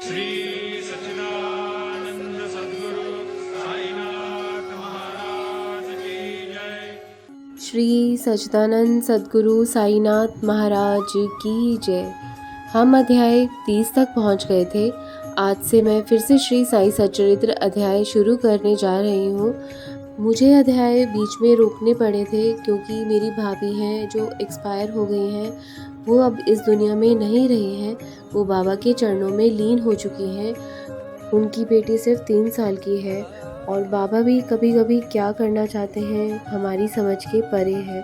श्री सच्चिदानंद सद्गुरु साईनाथ महाराज की जय। श्री सच्चिदानंद सद्गुरु साईनाथ महाराज की जय। हम अध्याय 30 तक पहुंच गए थे। आज से मैं फिर से श्री साई सच्चरित्र अध्याय शुरू करने जा रही हूँ। मुझे अध्याय बीच में रोकने पड़े थे क्योंकि मेरी भाभी हैं जो एक्सपायर हो गई हैं, वो अब इस दुनिया में नहीं रही हैं। वो बाबा के चरणों में लीन हो चुकी हैं। उनकी बेटी सिर्फ 3 साल की है और बाबा भी कभी कभी क्या करना चाहते हैं हमारी समझ के परे है।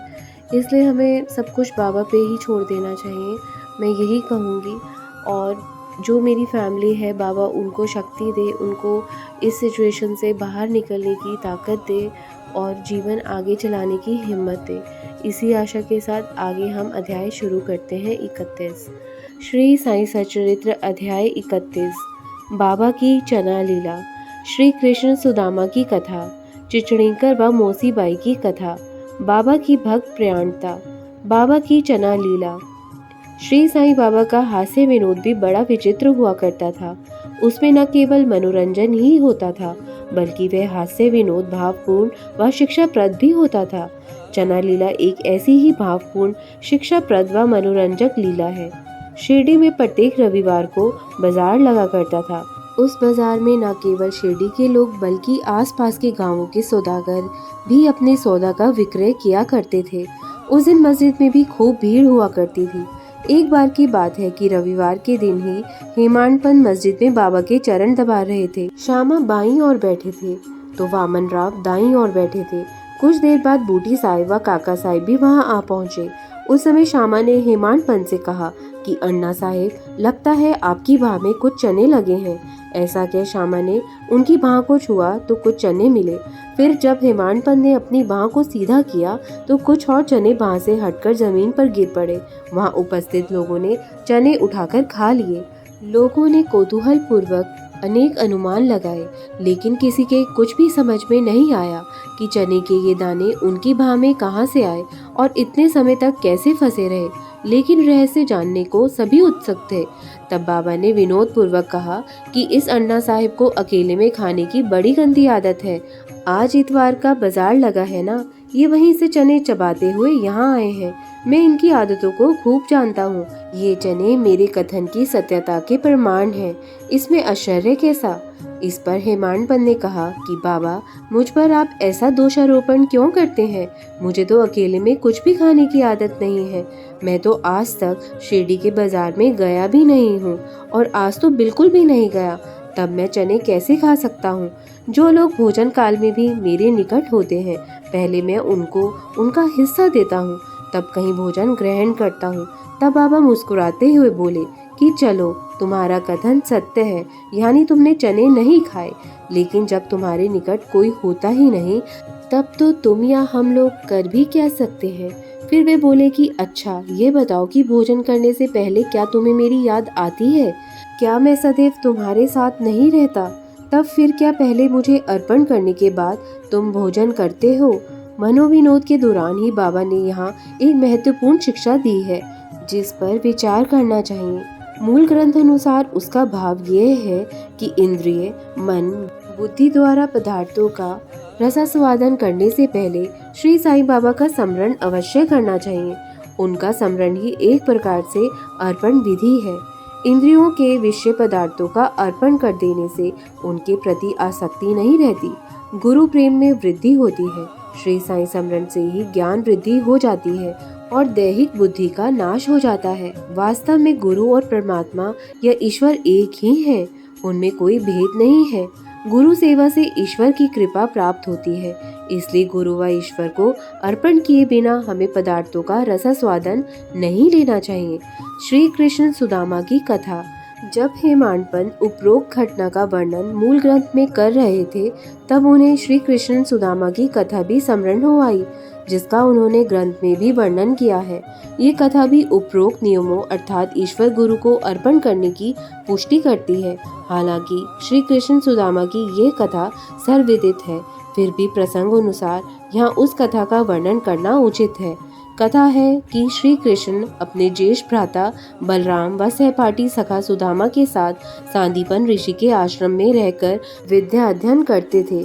इसलिए हमें सब कुछ बाबा पे ही छोड़ देना चाहिए, मैं यही कहूँगी। और जो मेरी फैमिली है, बाबा उनको शक्ति दे, उनको इस सिचुएशन से बाहर निकलने की ताकत दे और जीवन आगे चलाने की हिम्मत दे। इसी आशा के साथ आगे हम अध्याय शुरू करते हैं। 31 श्री साई सच्चरित्र अध्याय 31 बाबा की चना लीला। श्री कृष्ण सुदामा की कथा। चिचड़ीकर व मौसीबाई की कथा। बाबा की भक्त प्रयाणता। बाबा की चना लीला। श्री साईं बाबा का हास्य विनोद भी बड़ा विचित्र हुआ करता था। उसमें न केवल मनोरंजन ही होता था बल्कि वह हास्य विनोद भावपूर्ण व शिक्षाप्रद भी होता था। चना लीला एक ऐसी ही भावपूर्ण, शिक्षाप्रद व मनोरंजक लीला है। शिरडी में प्रत्येक रविवार को बाजार लगा करता था। उस बाजार में न केवल शिरडी के लोग बल्कि आसपास के गांवों के सौदागर भी अपने सौदा का विक्रय किया करते थे। उस दिन मस्जिद में भी खूब भीड़ हुआ करती थी। एक बार की बात है कि रविवार के दिन ही हेमाडपंत मस्जिद में बाबा के चरण दबा रहे थे। श्यामा बाईं ओर बैठे थे तो वामन राव दाईं ओर बैठे थे। कुछ देर बाद बूटी साहिब व काका साहिब भी वहां आ पहुंचे। उस समय श्यामा ने हेमाडपंत से कहा कि अन्ना साहेब, लगता है आपकी बाह में कुछ चने लगे हैं। ऐसा कह श्यामा ने उनकी बाह को छुआ तो कुछ चने मिले। फिर जब हेमाडपंत ने अपनी बाह को सीधा किया तो कुछ और चने बाह से हटकर जमीन पर गिर पड़े। वहां उपस्थित लोगों ने चने उठाकर खा लिए। लोगों ने कौतूहल पूर्वक अनेक अनुमान लगाए, लेकिन किसी के कुछ भी समझ में नहीं आया कि चने के ये दाने उनकी बाह में कहां से आए और इतने समय तक कैसे फंसे रहे। लेकिन रहस्य जानने को सभी उत्सुक थे। तब बाबा ने विनोद पूर्वक कहा कि इस अन्ना साहिब को अकेले में खाने की बड़ी गंदी आदत है। आज इतवार का बाजार लगा है ना, ये वहीं से चने चबाते हुए यहाँ आए हैं। मैं इनकी आदतों को खूब जानता हूँ। ये चने मेरे कथन की सत्यता के प्रमाण हैं। इसमें आश्चर्य कैसा? इस पर हेमाडपंत ने कहा कि बाबा, मुझ पर आप ऐसा दोषारोपण क्यों करते हैं? मुझे तो अकेले में कुछ भी खाने की आदत नहीं है। मैं तो आज तक शिरडी के बाजार में गया भी नहीं हूँ और आज तो बिल्कुल भी नहीं गया। तब मैं चने कैसे खा सकता हूँ? जो लोग भोजन काल में भी मेरे निकट होते हैं, पहले मैं उनको उनका हिस्सा देता हूँ, तब कहीं भोजन ग्रहण करता हूँ। तब बाबा मुस्कुराते हुए बोले कि चलो, तुम्हारा कथन सत्य है, यानी तुमने चने नहीं खाए। लेकिन जब तुम्हारे निकट कोई होता ही नहीं, तब तो तुम या हम लोग कर भी क्या सकते हैं? फिर वे बोले कि अच्छा, ये बताओ कि भोजन करने से पहले क्या तुम्हें मेरी याद आती है? क्या मैं सदैव तुम्हारे साथ नहीं रहता? तब फिर क्या पहले मुझे अर्पण करने के बाद तुम भोजन करते हो? मनोविनोद के दौरान ही बाबा ने यहाँ एक महत्वपूर्ण शिक्षा दी है जिस पर विचार करना चाहिए। मूल ग्रंथ अनुसार उसका भाव यह है कि इंद्रिय, मन, बुद्धि द्वारा पदार्थों का रसास्वादन करने से पहले श्री साईं बाबा का स्मरण अवश्य करना चाहिए। उनका स्मरण ही एक प्रकार से अर्पण विधि है। इंद्रियों के विषय पदार्थों का अर्पण कर देने से उनके प्रति आसक्ति नहीं रहती, गुरु प्रेम में वृद्धि होती है। श्री साईं स्मरण से ही ज्ञान वृद्धि हो जाती है और दैहिक बुद्धि का नाश हो जाता है। वास्तव में गुरु और परमात्मा या ईश्वर एक ही हैं, उनमें कोई भेद नहीं है। गुरु सेवा से ईश्वर की कृपा प्राप्त होती है, इसलिए गुरु व ईश्वर को अर्पण किए बिना हमें पदार्थों का रसास्वादन नहीं लेना चाहिए। श्री कृष्ण सुदामा की कथा। जब हेमाडपंत उपरोक्त घटना का वर्णन मूल ग्रंथ में कर रहे थे, तब उन्हें श्री कृष्ण सुदामा की कथा भी स्मरण हो आई, जिसका उन्होंने ग्रंथ में भी वर्णन किया है। ये कथा भी उपरोक्त नियमों अर्थात ईश्वर गुरु को अर्पण करने की पुष्टि करती है। हालांकि श्री कृष्ण सुदामा की ये कथा सर्वविदित है, फिर भी प्रसंग अनुसार यहाँ उस कथा का वर्णन करना उचित है। कथा है कि श्री कृष्ण अपने ज्येष्ठ भ्राता बलराम व सहपाठी सखा सुदामा के साथ सांदीपन ऋषि के आश्रम में रहकर विद्या अध्ययन करते थे।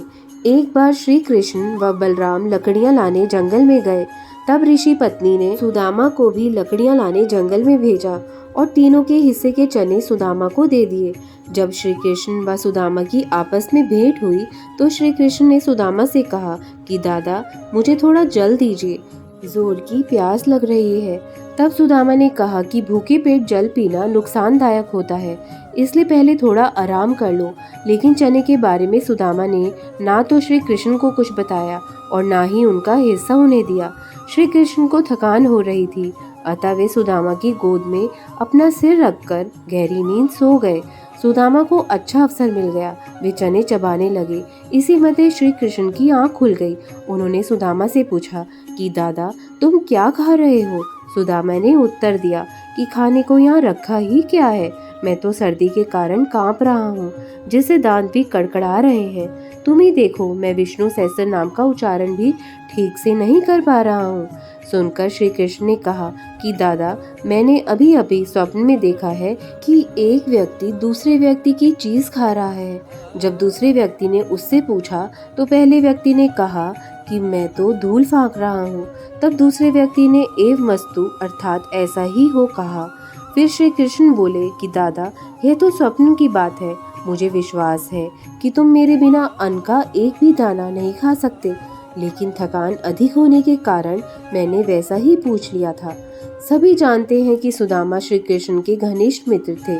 एक बार श्री कृष्ण व बलराम लकड़ियां लाने जंगल में गए। तब ऋषि पत्नी ने सुदामा को भी लकड़ियां लाने जंगल में भेजा और तीनों के हिस्से के चने सुदामा को दे दिए। जब श्री कृष्ण व सुदामा की आपस में भेंट हुई तो श्री कृष्ण ने सुदामा से कहा कि दादा, मुझे थोड़ा जल दीजिए, जोर की प्यास लग रही है। तब सुदामा ने कहा कि भूखे पेट जल पीना नुकसानदायक होता है, इसलिए पहले थोड़ा आराम कर लो। लेकिन चने के बारे में सुदामा ने ना तो श्री कृष्ण को कुछ बताया और ना ही उनका हिस्सा उन्हें दिया। श्री कृष्ण को थकान हो रही थी, अतः वे सुदामा की गोद में अपना सिर रखकर गहरी नींद सो गए। सुदामा को अच्छा अवसर मिल गया, वे चने चबाने लगे। इसी मध्य श्री कृष्ण की आंख खुल गई। उन्होंने सुदामा से पूछा कि दादा, तुम क्या खा रहे हो? सुदामा ने उत्तर दिया कि खाने को यहाँ रखा ही क्या है, मैं तो सर्दी के कारण कांप रहा हूँ, जिससे दांत भी कड़कड़ा रहे हैं। तुम ही देखो, मैं विष्णु सहस्त्र नाम का उच्चारण भी ठीक से नहीं कर पा रहा हूँ। सुनकर श्री कृष्ण ने कहा कि दादा, मैंने अभी अभी स्वप्न में देखा है कि एक व्यक्ति दूसरे व्यक्ति की चीज खा रहा है। जब दूसरे व्यक्ति ने उससे पूछा तो पहले व्यक्ति ने कहा कि मैं तो धूल फाँक रहा हूँ। तब दूसरे व्यक्ति ने एव मस्तु अर्थात ऐसा ही हो कहा। फिर श्री कृष्ण बोले कि दादा, यह तो स्वप्न की बात है, मुझे विश्वास है कि तुम मेरे बिना अन्न का एक भी दाना नहीं खा सकते, लेकिन थकान अधिक होने के कारण मैंने वैसा ही पूछ लिया था। सभी जानते हैं कि सुदामा श्री कृष्ण के घनिष्ठ मित्र थे,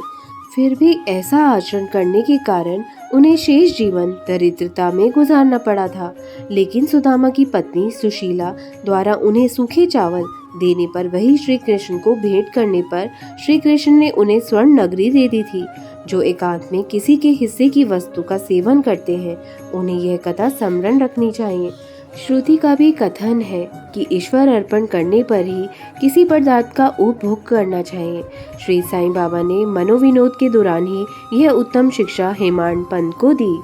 फिर भी ऐसा आचरण करने के कारण उन्हें शेष जीवन दरिद्रता में गुजारना पड़ा था। लेकिन सुदामा की पत्नी सुशीला द्वारा उन्हें सूखे चावल देने पर, वही श्री कृष्ण को भेंट करने पर श्री कृष्ण ने उन्हें स्वर्ण नगरी दे दी थी। जो एकांत में किसी के हिस्से की वस्तु का सेवन करते हैं, उन्हें यह कथा स्मरण रखनी चाहिए। श्रुति का भी कथन है कि ईश्वर अर्पण करने पर ही किसी पदार्थ का उपभोग करना चाहिए। श्री साईं बाबा ने मनोविनोद के दौरान ही यह उत्तम शिक्षा हेमाड पंत को दी।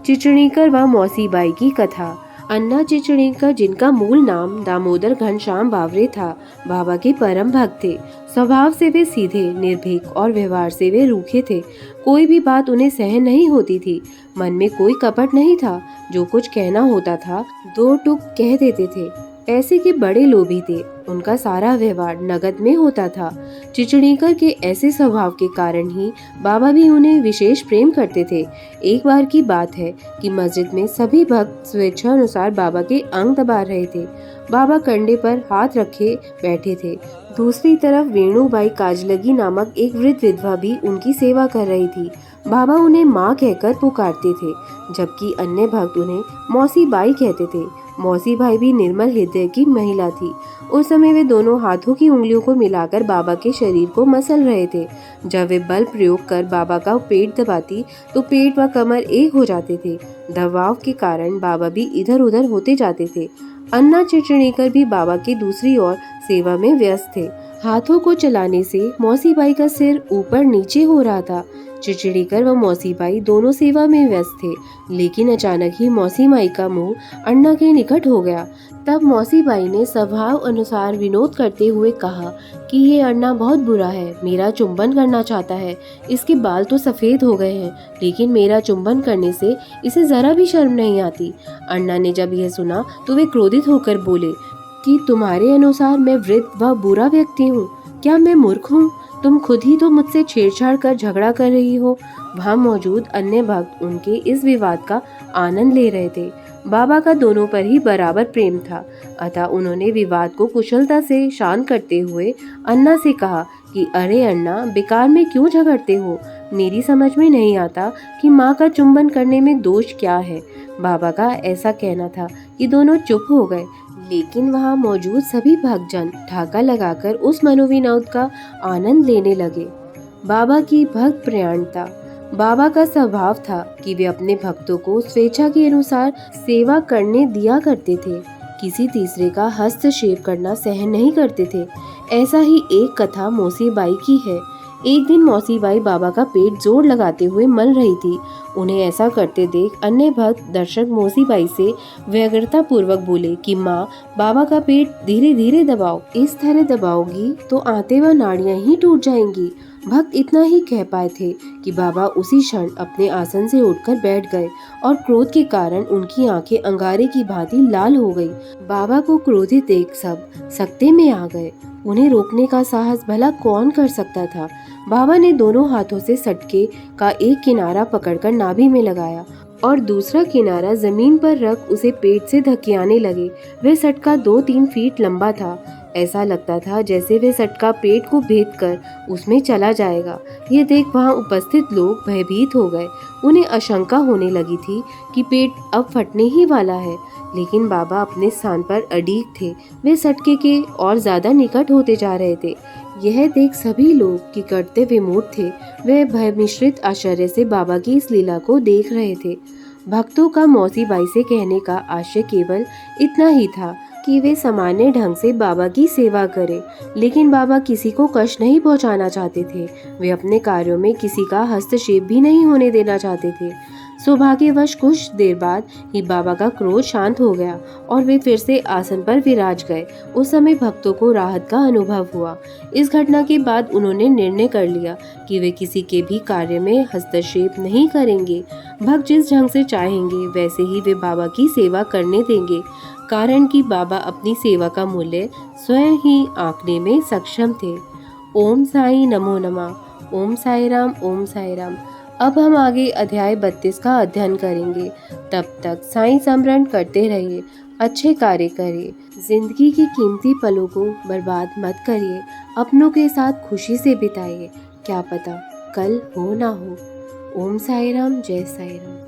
चिचणीकर व मौसीबाई की कथा। अन्ना चिचणीकर, जिनका मूल नाम दामोदर घनश्याम बावरे था, बाबा के परम भक्त थे। स्वभाव से वे सीधे, निर्भीक और व्यवहार से वे रूखे थे। कोई भी बात उन्हें सहन नहीं होती थी। मन में कोई कपट नहीं था। जो कुछ कहना होता था दो टूक कह देते थे। पैसे के बड़े लोभी थे। उनका सारा व्यवहार नगद में होता था। चिचणीकर के ऐसे स्वभाव के कारण ही बाबा भी उन्हें विशेष प्रेम करते थे। एक बार की बात है कि मस्जिद में सभी भक्त स्वेच्छा अनुसार बाबा के अंग दबा रहे थे। बाबा कंधे पर हाथ रखे बैठे थे। दूसरी तरफ वेणुबाई काजलगी नामक एक वृद्ध विधवा भी उनकी सेवा कर रही थी। बाबा उन्हें माँ कहकर पुकारते थे, जबकि अन्य भक्त उन्हें मौसी बाई कहते थे। मौसी बाई भी निर्मल हृदय की महिला थी। उस समय वे दोनों हाथों की उंगलियों को मिलाकर बाबा के शरीर को मसल रहे थे। जब वे बल प्रयोग कर बाबा का पेट दबाती तो पेट व कमर एक हो जाते थे। दबाव के कारण बाबा भी इधर उधर होते जाते थे। अन्ना चिचणीकर भी बाबा की दूसरी ओर सेवा में व्यस्त थे। हाथों को चलाने से मौसी बाई का सिर ऊपर नीचे हो रहा था। चिचणीकर व मौसी बाई दोनों सेवा में व्यस्त थे, लेकिन अचानक ही मौसी माई का मुंह अन्ना के निकट हो गया। तब मौसी बाई ने स्वभाव अनुसार विनोद करते हुए कहा कि ये अन्ना बहुत बुरा है, मेरा चुंबन करना चाहता है। इसके बाल तो सफ़ेद हो गए हैं, लेकिन मेरा चुंबन करने से इसे ज़रा भी शर्म नहीं आती। अन्ना ने जब यह सुना तो वे क्रोधित होकर बोले कि तुम्हारे अनुसार मैं वृद्ध व बुरा व्यक्ति हूँ? क्या मैं मूर्ख हूँ? तुम खुद ही तो मुझसे छेड़छाड़ कर झगड़ा कर रही हो। वहाँ मौजूद अन्य भक्त उनके इस विवाद का आनंद ले रहे थे। बाबा का दोनों पर ही बराबर प्रेम था, अतः उन्होंने विवाद को कुशलता से शांत करते हुए अन्ना से कहा कि अरे अन्ना, बेकार में क्यों झगड़ते हो? मेरी समझ में नहीं आता कि माँ का चुंबन करने में दोष क्या है। बाबा का ऐसा कहना था कि दोनों चुप हो गए, लेकिन वहाँ मौजूद सभी भक्तजन ठाका लगाकर उस मनोविनोद का आनंद लेने लगे। बाबा की भक्त प्रयाणता। बाबा का स्वभाव था कि वे अपने भक्तों को स्वेच्छा के अनुसार सेवा करने दिया करते थे। किसी तीसरे का हस्तक्षेप करना सहन नहीं करते थे। ऐसा ही एक कथा मौसी बाई की है। एक दिन मौसी बाई बाबा का पेट जोर लगाते हुए मल रही थी। उन्हें ऐसा करते देख अन्य भक्त दर्शक मौसी बाई से व्यग्रता पूर्वक बोले कि माँ, बाबा का पेट धीरे धीरे दबाओ, इस तरह दबाओगी तो आंतें व नाड़ियां ही टूट जाएंगी। भक्त इतना ही कह पाए थे कि बाबा उसी क्षण अपने आसन से उठकर बैठ गए और क्रोध के कारण उनकी आंखें अंगारे की भांति लाल हो गई। बाबा को क्रोधित देख सब सकते में आ गए। उन्हें रोकने का साहस भला कौन कर सकता था। बाबा ने दोनों हाथों से सटके का एक किनारा पकड़कर नाभि में लगाया और दूसरा किनारा जमीन पर रख उसे पेट से धकियाने लगे। वह सटका 2-3 फीट लंबा था। ऐसा लगता था जैसे वह सटका पेट को भेद कर उसमें चला जाएगा। ये देख वहां उपस्थित लोग भयभीत हो गए। उन्हें आशंका होने लगी थी कि पेट अब फटने ही वाला है, लेकिन बाबा अपने स्थान पर अडिग थे। वे सटके के और ज्यादा निकट होते जा रहे थे। यह देख सभी लोग कि करते विमूढ़ थे। वे भय मिश्रित आश्चर्य से बाबा की इस लीला को देख रहे थे। भक्तों का मौसी बाई से कहने का आशय केवल इतना ही था कि वे सामान्य ढंग से बाबा की सेवा करें, लेकिन बाबा किसी को कष्ट नहीं पहुंचाना चाहते थे। वे अपने कार्यों में किसी का हस्तक्षेप भी नहीं होने देना चाहते थे। सौभाग्यवश कुछ देर बाद ही बाबा का क्रोध शांत हो गया और वे फिर से आसन पर विराज गए। उस समय भक्तों को राहत का अनुभव हुआ। इस घटना के बाद उन्होंने निर्णय कर लिया कि वे किसी के भी कार्य में हस्तक्षेप नहीं करेंगे। भक्त जिस ढंग से चाहेंगे वैसे ही वे बाबा की सेवा करने देंगे, कारण कि बाबा अपनी सेवा का मूल्य स्वयं ही आंकने में सक्षम थे। ओम साई नमो नमः। ओम साई राम। ओम साई राम। अब हम आगे अध्याय 32 का अध्ययन करेंगे। तब तक साईं स्मरण करते रहिए, अच्छे कार्य करिए, जिंदगी की कीमती पलों को बर्बाद मत करिए, अपनों के साथ खुशी से बिताइए। क्या पता कल हो ना हो। ओम साई राम। जय साई राम।